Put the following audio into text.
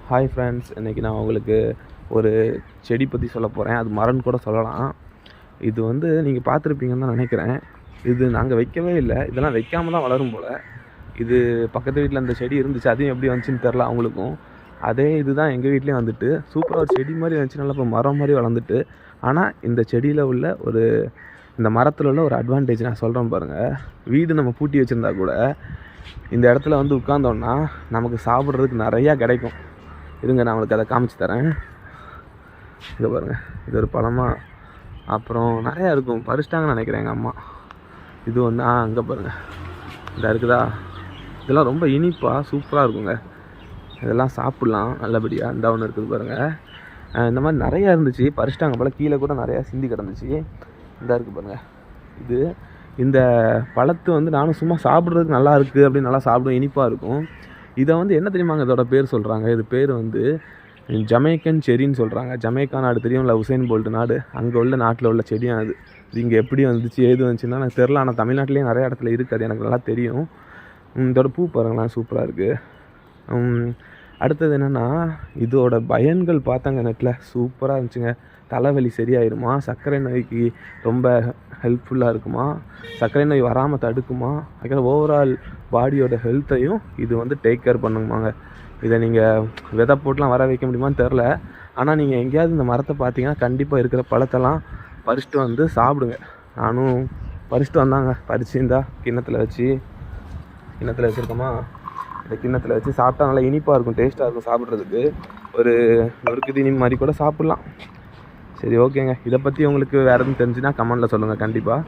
Hi friends, இன்றைக்கி நான் உங்களுக்கு ஒரு செடி பற்றி சொல்ல போகிறேன். அது மரம்னு கூட சொல்லலாம். இது வந்து நீங்கள் பார்த்துருப்பீங்கன்னு தான் நினைக்கிறேன். இது நாங்கள் வைக்கவே இல்லை, இதெல்லாம் வைக்காமல் தான் வளரும் போல். இது பக்கத்து வீட்டில் அந்த செடி இருந்துச்சு, அதையும் எப்படி வந்துச்சுன்னு தெரில அவங்களுக்கும். அதே இது தான் எங்கள் வீட்லேயும் வந்துட்டு சூப்பராக ஒரு செடி மாதிரி வந்துச்சு, நல்லா இப்போ மரம் மாதிரி வளர்ந்துட்டு. ஆனால் இந்த செடியில் உள்ள இந்த மரத்தில் உள்ள ஒரு அட்வான்டேஜ் நான் சொல்கிறேன் பாருங்கள். வீடு நம்ம பூட்டி வச்சுருந்தா கூட இந்த இடத்துல வந்து உட்காந்தோன்னா நமக்கு சாப்பிட்றதுக்கு நிறையா கிடைக்கும். இருங்க, நான் உங்களுக்கு அதை காமிச்சு தரேன். இங்கே பாருங்கள், இது ஒரு பழமாக. அப்புறம் நிறையா இருக்கும், பறிச்சிட்டாங்கன்னு நினைக்கிறேன் எங்கள் அம்மா. இது ஒன்று அங்கே பாருங்கள், இதாக இருக்குதா. இதெல்லாம் ரொம்ப இனிப்பாக சூப்பராக இருக்குங்க. இதெல்லாம் சாப்பிட்லாம் நல்லபடியாக. இந்த ஒன்று இருக்குது பாருங்கள். இந்த மாதிரி நிறையா இருந்துச்சு, பறிச்சிட்டாங்க போல். கீழே கூட நிறையா சிந்தி கிடந்துச்சு. இந்த இருக்குது பாருங்கள். இந்த பழத்து வந்து நானும் சும்மா சாப்பிட்றதுக்கு நல்லா இருக்குது அப்படின்னு நல்லா சாப்பிடுவேன், இனிப்பாக இருக்கும். இதை வந்து என்ன தெரியுமாங்க இதோட பேர் சொல்கிறாங்க? இது பேர் வந்து ஜமைக்கன் செரின்னு சொல்கிறாங்க. ஜமைக்கா நாடு தெரியும்ல, உசேன் போல்ட் நாடு, அங்கே உள்ள நாட்டில் உள்ள செடியும் அது. இது இங்கே எப்படி வந்துச்சு ஏது வந்துச்சுன்னா எனக்கு தெரில. ஆனால் தமிழ்நாட்டிலேயே நிறைய இடத்துல இருக்குது, அது எனக்கு நல்லா தெரியும். இதோட பூ பாருங்களேன், சூப்பராக இருக்குது. அடுத்தது என்னென்னா, இதோட பயன்கள் பார்த்தாங்க நெட்டில், சூப்பராக இருந்துச்சுங்க. தலைவலி சரியாயிருமா, சர்க்கரை நோய்க்கு ரொம்ப ஹெல்ப்ஃபுல்லாக இருக்குமா, சர்க்கரை நோய் வராமல் தடுக்குமா, அதுக்கப்புறம் ஓவரால் பாடியோட ஹெல்த்தையும் இது வந்து டேக் கேர் பண்ணுமாங்க. இதை நீங்கள் விதை போட்டுலாம் வர வைக்க முடியுமான்னு தெரில. ஆனால் நீங்கள் எங்கேயாவது இந்த மரத்தை பார்த்தீங்கன்னா கண்டிப்பாக இருக்கிற பழத்தெல்லாம் பறிச்சுட்டு வந்து சாப்பிடுங்க. நானும் பறிச்சுட்டு வந்தாங்க, பறிச்சுருந்தா கிண்ணத்தில் வச்சுருக்கோமா, இந்த கிண்ணத்தில் வச்சு சாப்பிட்டா நல்லா இனிப்பாக இருக்கும், டேஸ்ட்டாக இருக்கும் சாப்பிட்றதுக்கு. ஒரு நொறுக்கு தீனி மாதிரி கூட சாப்பிட்லாம். சரி, ஓகேங்க. இதை பற்றி உங்களுக்கு வேறு எதுவும் தெரிஞ்சுன்னா கமெண்டில் சொல்லுங்கள் கண்டிப்பாக.